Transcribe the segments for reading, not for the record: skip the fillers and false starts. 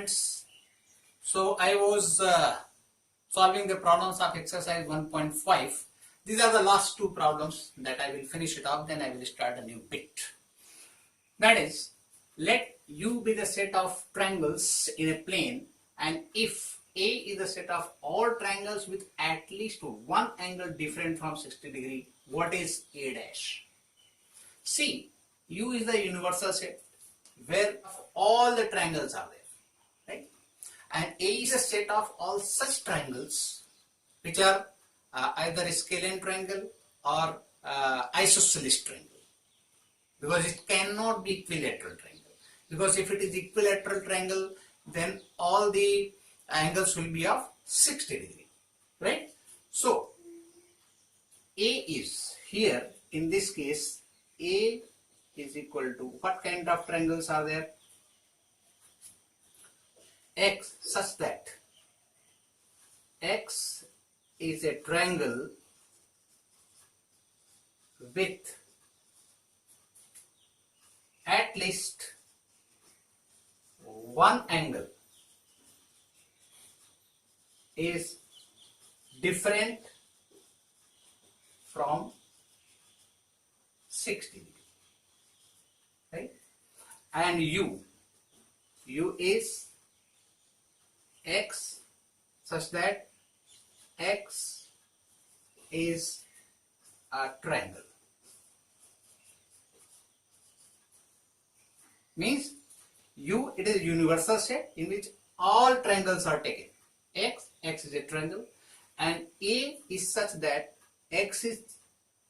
students. So I was solving the problems of exercise 1.5. These are the last two problems that I will finish it off, then I will start a new bit. That is, let U be the set of triangles in a plane, and if A is the set of all triangles with at least one angle different from 60 degree, what is A dash? See, U is the universal set where all the triangles are there, right? And A is a set of all such triangles which are either a scalene triangle or isosceles triangle, because it cannot be equilateral triangle, because if it is equilateral triangle then all the angles will be of 60 degree, right? So A is here, in this case A is equal to, what kind of triangles are there? X, such that X is a triangle with at least one angle is different from 60 degree, right? And U is X such that X is a triangle. Means U, it is a universal set in which all triangles are taken. X is a triangle, and A is such that X is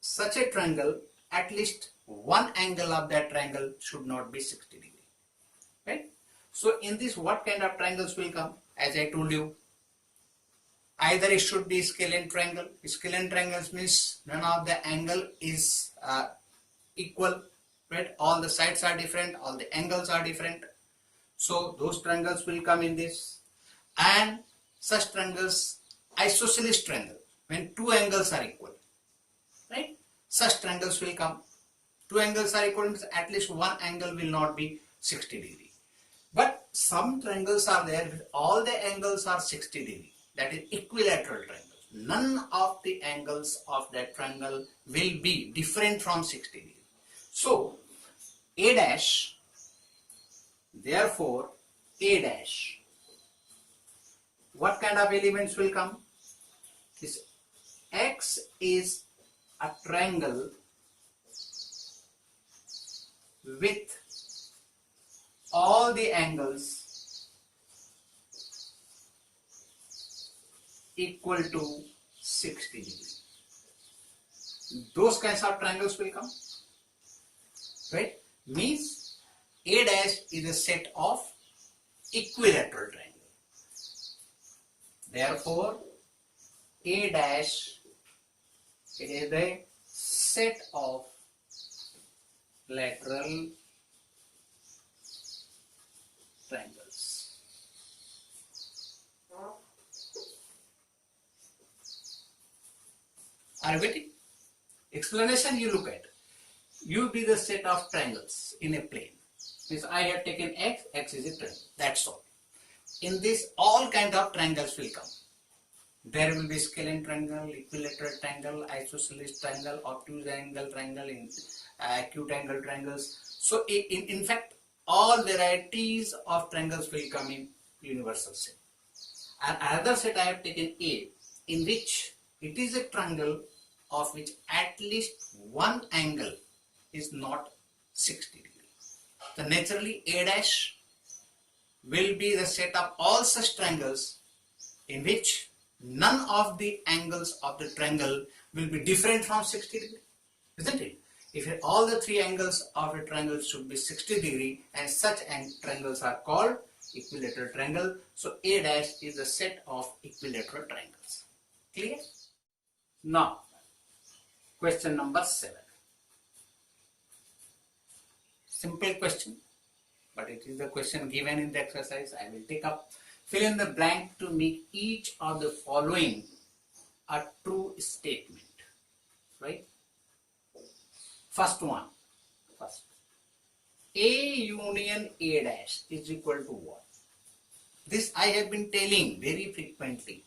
such a triangle, at least one angle of that triangle should not be 60 degree, right? So in this, what kind of triangles will come? As I told you, either it should be scalene triangle. Scalene triangles means none of the angle is equal, right? All the sides are different, all the angles are different. So those triangles will come in this. And such triangles, isosceles triangle, when two angles are equal, right? Such triangles will come. Two angles are equal means at least one angle will not be 60 degree. But some triangles are there with all the angles are 60 degree. That is equilateral triangle. None of the angles of that triangle will be different from 60 degree. So A dash, therefore A dash, what kind of elements will come? This X is a triangle with all the angles equal to 60 degree. Those kinds of triangles will come, right? Means A dash is a set of equilateral triangle. Therefore A dash, it is a set of lateral triangles. Are you getting? Explanation you look at. U be the set of triangles in a plane. Means I have taken X is a triangle. That's all. In this, all kind of triangles will come. There will be scalene triangle, equilateral triangle, isosceles triangle, obtuse angle triangle, acute angle triangles. So in fact, all varieties of triangles will come in universal set. And another set I have taken A, in which it is a triangle of which at least one angle is not 60 degree. So naturally A dash will be the set of all such triangles in which none of the angles of the triangle will be different from 60 degree, isn't it? If all the three angles of a triangle should be 60 degree, and such triangles are called equilateral triangle. So A dash is a set of equilateral triangles. Clear? Now, question number 7. Simple question, but it is the question given in the exercise. I will take up. Fill in the blank to make each of the following a true statement, right? First one. A union A dash is equal to what? This I have been telling very frequently.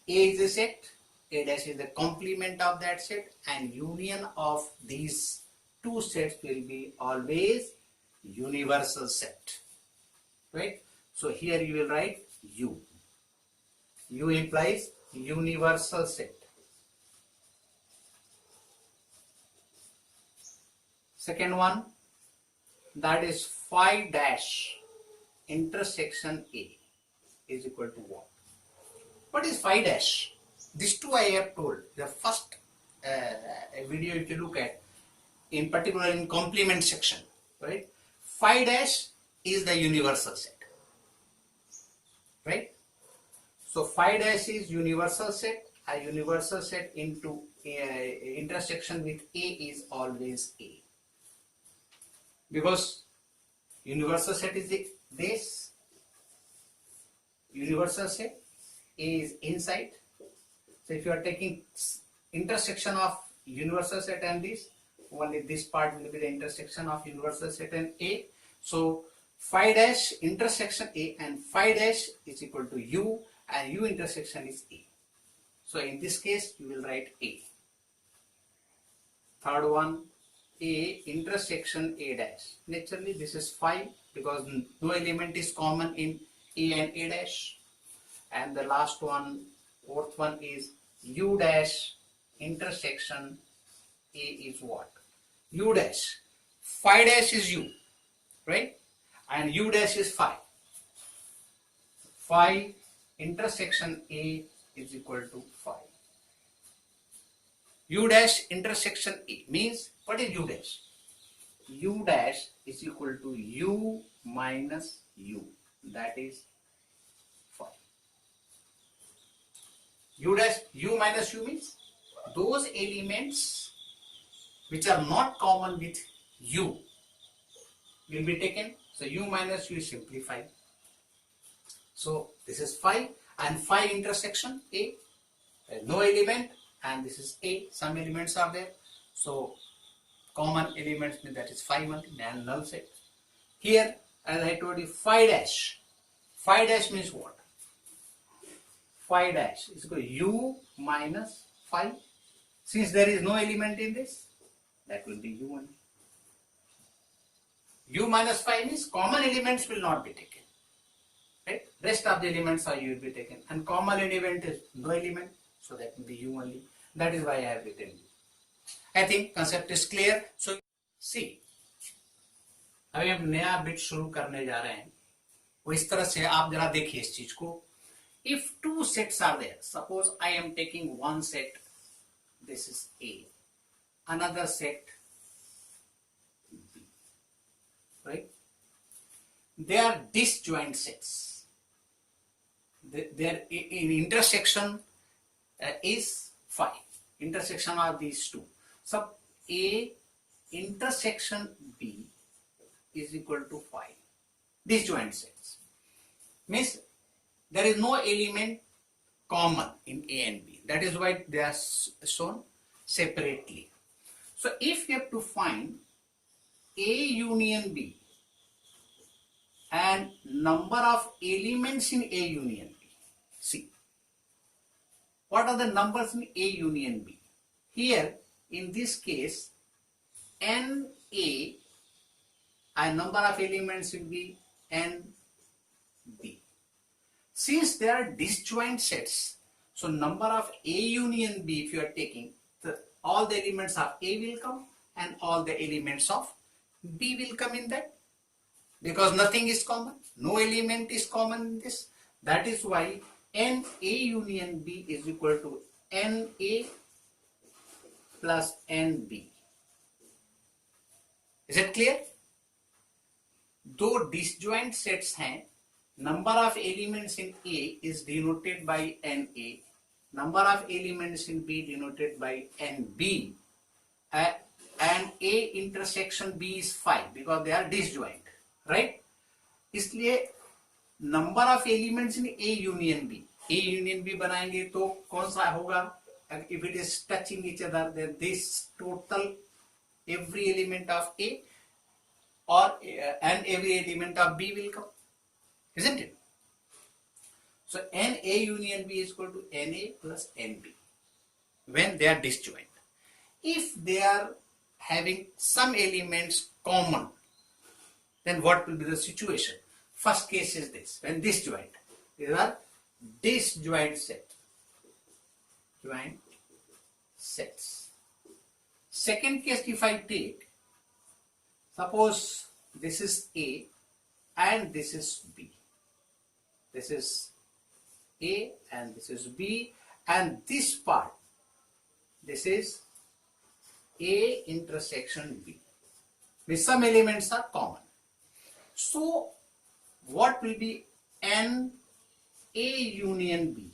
A is a set, A dash is the complement of that set, and union of these two sets will be always universal set. Right? So here you will write U. U implies universal set. Second one, that is phi dash intersection A is equal to what? What is phi dash? These two I have told. The first video if you look at, in particular in complement section, right? Phi dash is the universal set, right? So phi dash is universal set. A universal set into intersection with A is always A, because universal set is this universal set, A is inside. So if you are taking intersection of universal set and this, only this part will be the intersection of universal set and A. So phi dash intersection A and phi dash is equal to U, and U intersection is A. So in this case you will write A. Third one, A intersection A dash. Naturally this is phi, because no element is common in A and A dash. And the last one, fourth one, is U dash intersection A is what? U dash. Phi dash is U, right? And U dash is phi. Phi intersection A is equal to phi. U dash intersection A means, what is U dash? U dash is equal to U minus U, that is phi. U dash, U minus U means those elements which are not common with U will be taken. So U minus U is simplified. So this is phi, and phi intersection A, no element, and this is A, some elements are there. So common elements mean that is phi only, and null set. Here, as I told you, phi dash. Phi dash means what? Phi dash is equal to U minus phi. Since there is no element in this, that will be U only. U minus phi means common elements will not be taken. Right? Rest of the elements are U will be taken, and common element is no element, so that will be U only. That is why I have written U. I think concept is clear. So see, अभी हम नया bit शुरू करने जा रहे हैं, वो इस तरह से आप जरा देखिए इस चीज को. If two sets are there, suppose I am taking one set, this is A, another set B, right? They are disjoint sets. Their in intersection is phi. Intersection of these two. So A intersection B is equal to phi. Disjoint sets means there is no element common in A and B. That is why they are shown separately. So if you have to find A union B and number of elements in A union B. See, what are the numbers in A union B? Here, in this case, NA and number of elements will be NB. Since they are disjoint sets, so number of A union B, if you are taking, all the elements of A will come and all the elements of B will come in that, because nothing is common, no element is common in this. That is why NA union B is equal to NA plus NB. Is it clear? दो disjoint sets हैं, number of elements in A is denoted by NA, number of elements in B denoted by NB, and A intersection B is phi because they are disjoint, right? इसलिए number of elements in A union B बनाएंगे तो कौन सा होगा? If it is touching each other, then this total every element of A or and every element of B will come, isn't it? So NA union B is equal to NA plus NB when they are disjoint. If they are having some elements common, then what will be the situation? First case is this, when disjoint. These are disjoint sets. Joint sets. Second case, if I take, suppose this is A and this is B. This is A and this is B, and this part, this is A intersection B. With some elements are common. So what will be N A union B?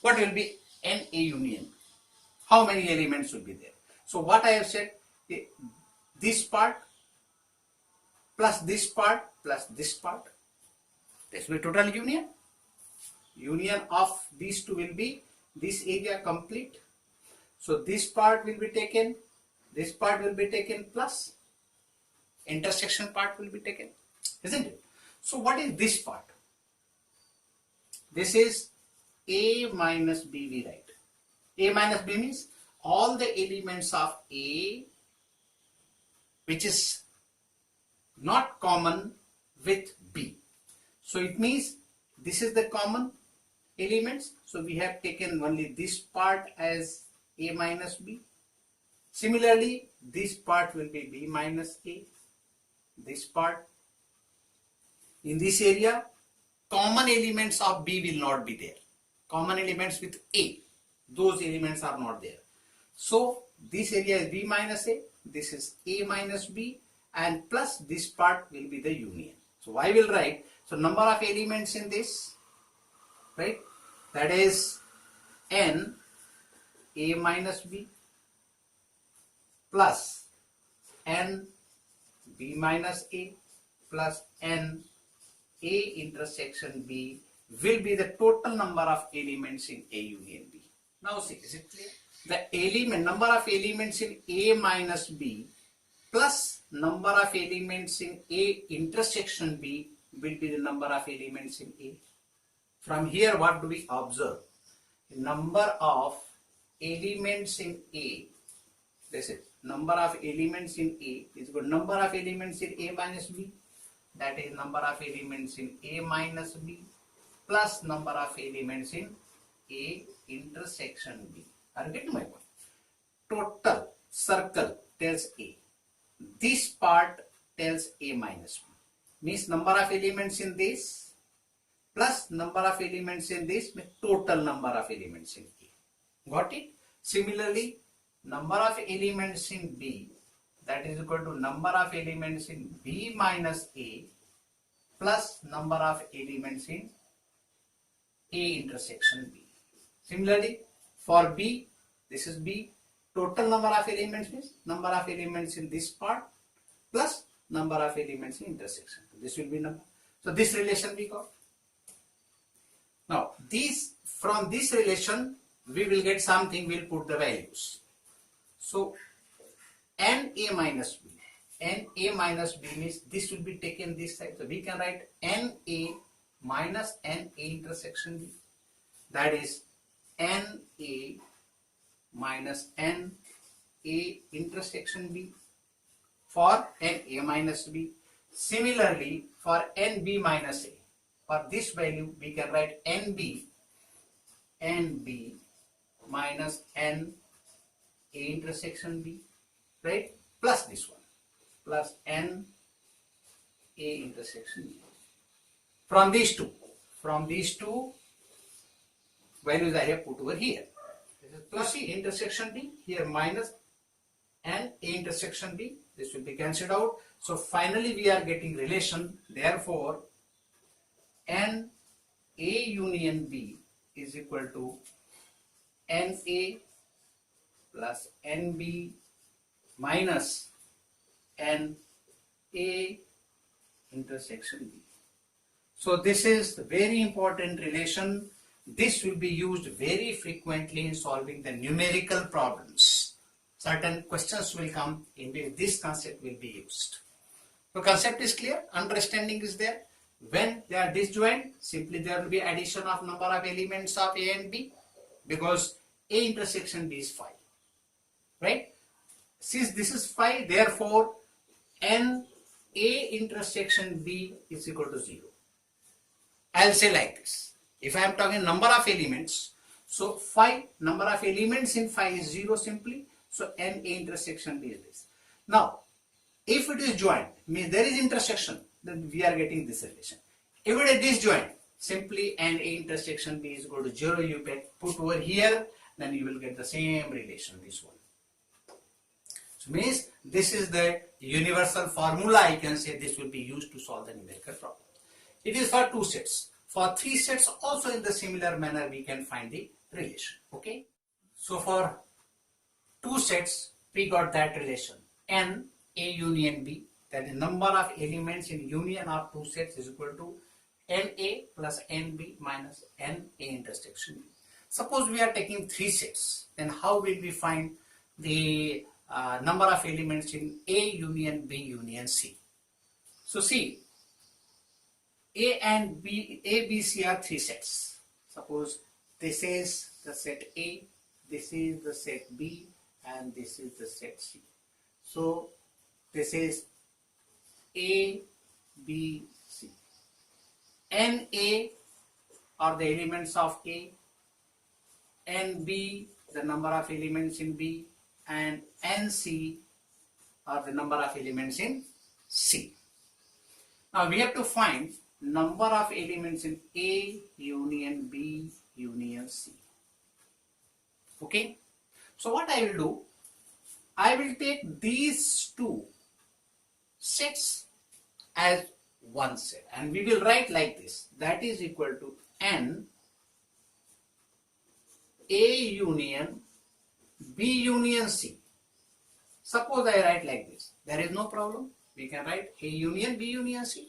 What will be N A union? How many elements will be there? So what I have said, this part plus this part plus this part, this will be total union. Union of these two will be this area complete. So this part will be taken, this part will be taken, plus intersection part will be taken, isn't it? So what is this part? This is A minus B, we write. A minus B means all the elements of A which is not common with B. So it means this is the common elements. So we have taken only this part as A minus B. Similarly, this part will be B minus A. This part. In this area, common elements of B will not be there. Common elements with A, those elements are not there. So this area is B minus A, this is A minus B, and plus this part will be the union. So I will write, so number of elements in this, right, that is N A minus B plus N B minus A plus N A intersection B will be the total number of elements in A union B. Now see, is it clear? The number of elements in A minus B plus number of elements in A intersection B will be the number of elements in A. From here, what do we observe? The number of elements in A, this is number of elements in A is equal to number of elements in A minus B, that is number of elements in A minus B plus number of elements in A intersection B. Are you getting my point? Total circle tells A. This part tells A minus B. Means number of elements in this plus number of elements in this means total number of elements in A. Got it? Similarly, number of elements in B, that is equal to number of elements in B minus A plus number of elements in A intersection B. Similarly, for B, this is B, total number of elements means number of elements in this part plus number of elements in intersection. This will be number. So this relation we got. Now from this relation we will get something, we'll put the values. So NA minus B. NA minus B means this will be taken this side. So we can write NA minus NA intersection B. That is NA minus NA intersection B for NA minus B. Similarly, for NB minus A, for this value we can write NB minus NA intersection B, right, plus this one, plus NA intersection B. From these two values I have put over here. This is plus C intersection B, here minus NA intersection B. This will be cancelled out. So finally we are getting relation. Therefore, NA union B is equal to NA plus NB minus NA intersection B. So this is the very important relation. This will be used very frequently in solving the numerical problems. Certain questions will come in which this concept will be used. The concept is clear, understanding is there. When they are disjoint, simply there will be addition of number of elements of A and B, because A intersection B is 5, right? Since this is 5, therefore N A intersection B is equal to 0. I'll say like this. If I am talking number of elements, so 5, number of elements in 5 is 0 simply. So N A intersection B is this. Now, if it is joint, means there is intersection, then we are getting this relation. If it is disjoint, simply N A intersection B is equal to 0. You can put over here, then you will get the same relation, this one. So means this is the universal formula. I can say this will be used to solve the numerical problem. It is for 2 sets. For 3 sets also in the similar manner we can find the relation. Okay. So for 2 sets we got that relation. N A union B, that is number of elements in union of 2 sets is equal to NA plus NB minus NA intersection B. Suppose we are taking 3 sets, then how will we find the number of elements in A union B union C? So see, A and B, A, B, C are 3 sets. Suppose this is the set A, this is the set B, and this is the set C. So this is A, B, C. NA are the elements of A, NB the number of elements in B, and NC are the number of elements in C. Now we have to find number of elements in A union B union C. Okay. So what I will do, I will take these 2 sets as one set, and we will write like this, that is equal to N A union B union C. Suppose I write like this, there is no problem, we can write A union B union C.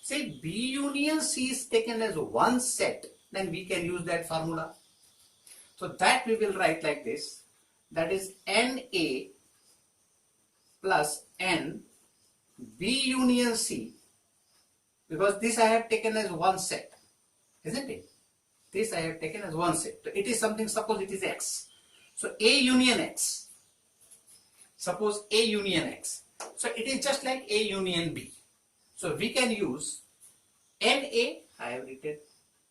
Say B union C is taken as one set, then we can use that formula. So that we will write like this, that is NA plus N B union C, because this I have taken as one set, isn't it? This I have taken as one set. So it is something, suppose it is X. So A union X. Suppose A union X. So it is just like A union B. So we can use NA, I have written,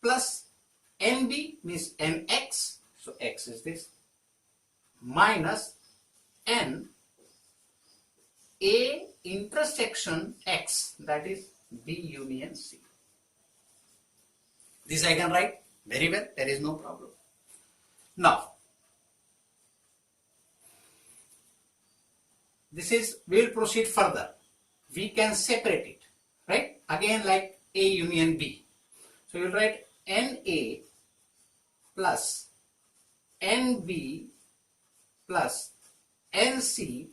plus NB means NX. So X is this, minus N A intersection X, that is B union C. This I can write very well, there is no problem. Now, this is, we will proceed further. We can separate it, right? Again like A union B. So you will write NA plus NB plus NC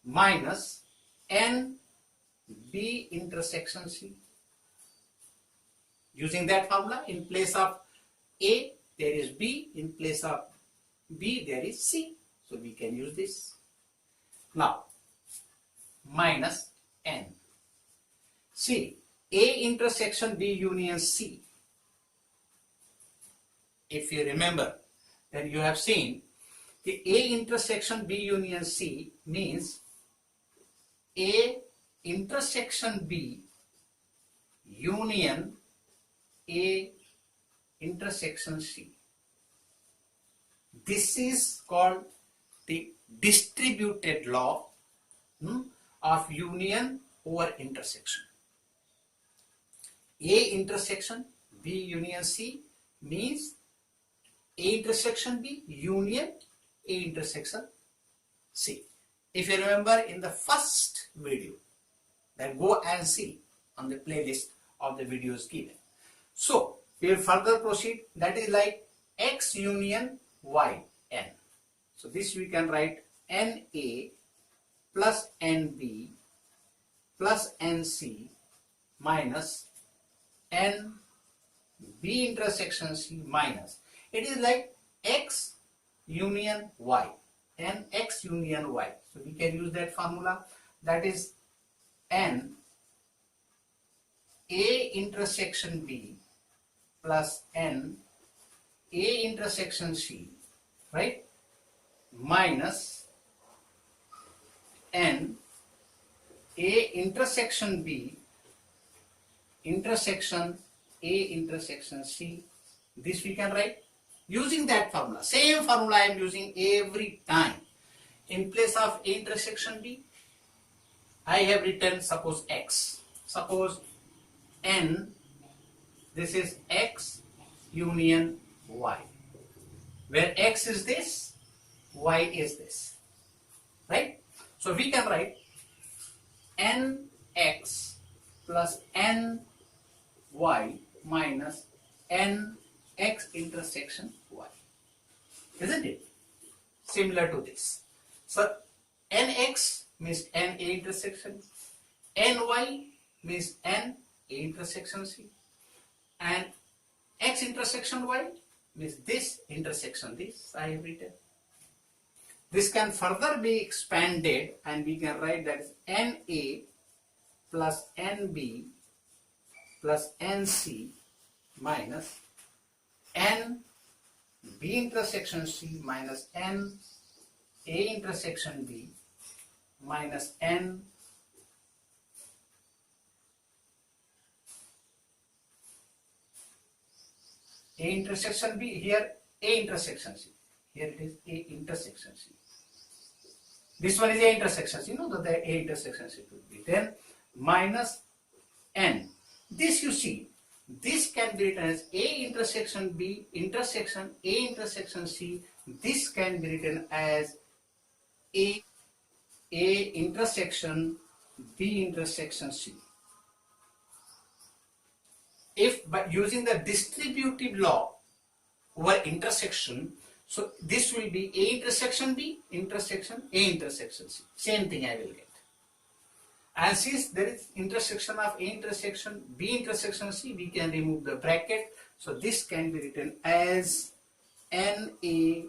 minus NB intersection C. Using that formula, in place of A there is B, in place of B there is C. So we can use this. Now, minus N. See, A intersection B union C. If you remember, then you have seen the A intersection B union C means A intersection B union A intersection C. This is called the distributed law of union over intersection. A intersection B union C means A intersection B union A intersection C. If you remember in the first video, then go and see on the playlist of the videos given. So we will further proceed, that is like X union Y N. So this we can write NA plus NB plus NC minus NB intersection C minus. It is like X union Y, and X union Y. So we can use that formula, that is N A intersection B plus N A intersection C, right, minus N A intersection B intersection A intersection C. This we can write using that formula. Same formula I am using every time. In place of A intersection B, I have written suppose X. Suppose N, this is X union Y, where X is this, Y is this, right? So we can write Nx plus Ny minus Nx intersection Y, isn't it? Similar to this. So Nx means N A intersection, Ny means N A intersection C, and X intersection Y means this intersection this I have written. This can further be expanded and we can write that is NA plus NB plus NC minus NB intersection C minus NA intersection B minus N A intersection B, here A intersection C, here it is A intersection C. This one is A intersection C, you know that the A intersection C would be. Then minus N. This you see, this can be written as A intersection B intersection A intersection C. This can be written as A intersection B intersection C. If by using the distributive law over intersection, so this will be A intersection B intersection A intersection C. Same thing I will get. And since there is intersection of A intersection B intersection C, we can remove the bracket. So this can be written as NA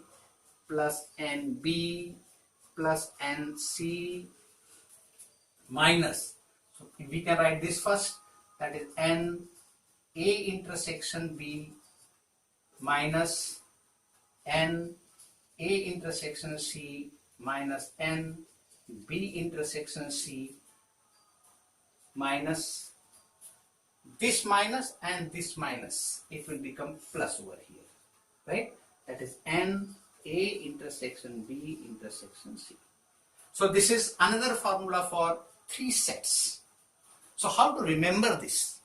plus NB plus NC minus. So we can write this first, that is N A intersection B minus N A intersection C minus N B intersection C minus this minus and this minus. It will become plus over here, right? That is N A intersection B intersection C. So this is another formula for 3 sets. So how to remember this?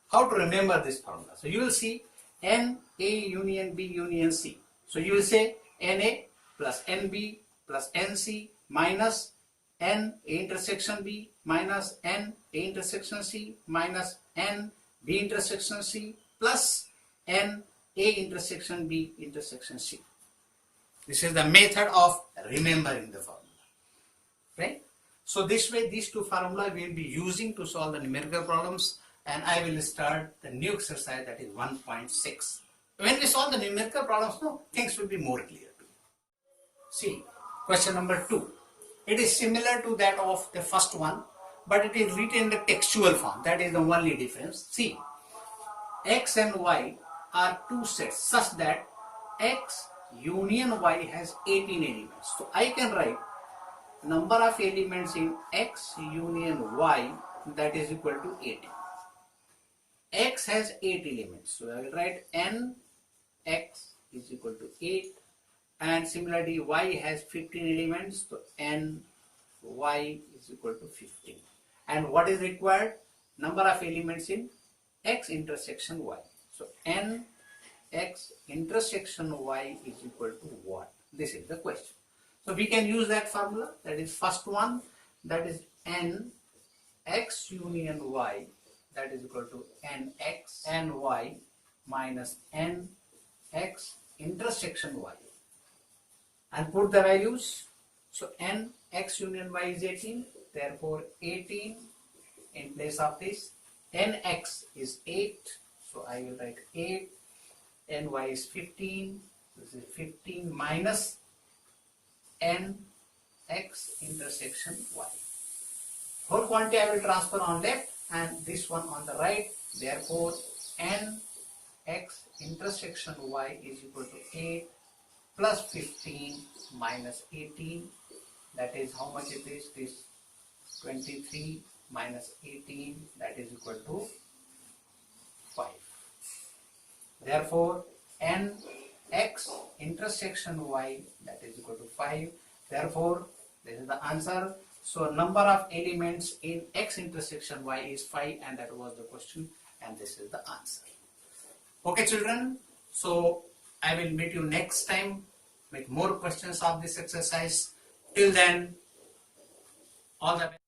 How to remember this formula? So you will see N A union B union C. So you will say NA plus NB plus NC minus N A intersection B minus N A intersection C minus N B intersection C plus N A intersection B intersection C. This is the method of remembering the formula, right? So this way these two formula we will be using to solve the numerical problems. And I will start the new exercise, that is 1.6. When we solve the numerical problems, no, things will be more clear to you. See, question number 2. It is similar to that of the first one, but it is written in the textual form. That is the only difference. See, X and Y are 2 sets such that X union Y has 18 elements. So I can write number of elements in X union Y, that is equal to 18. X has 8 elements, so I will write Nx is equal to 8, and similarly Y has 15 elements, so Ny is equal to 15. And what is required? Number of elements in X intersection Y. So Nx intersection Y is equal to what? This is the question. So we can use that formula, that is first one, that is Nx union Y, that is equal to Nx Ny minus Nx intersection Y, and put the values. So Nx union Y is 18, therefore 18 in place of this. Nx is 8, so I will write 8. Ny is 15, this is 15 minus Nx intersection Y. Whole quantity I will transfer on left. and this one on the right. Therefore, n x intersection y is equal to 8 plus 15 minus 18. That is how much it is? This 23 minus 18, that is equal to 5. Therefore, n x intersection y, that is equal to 5. Therefore, this is the answer. So number of elements in x intersection y is 5, and that was the question, and this is the answer. Okay children, so I will meet you next time with more questions of this exercise. Till then, all the best.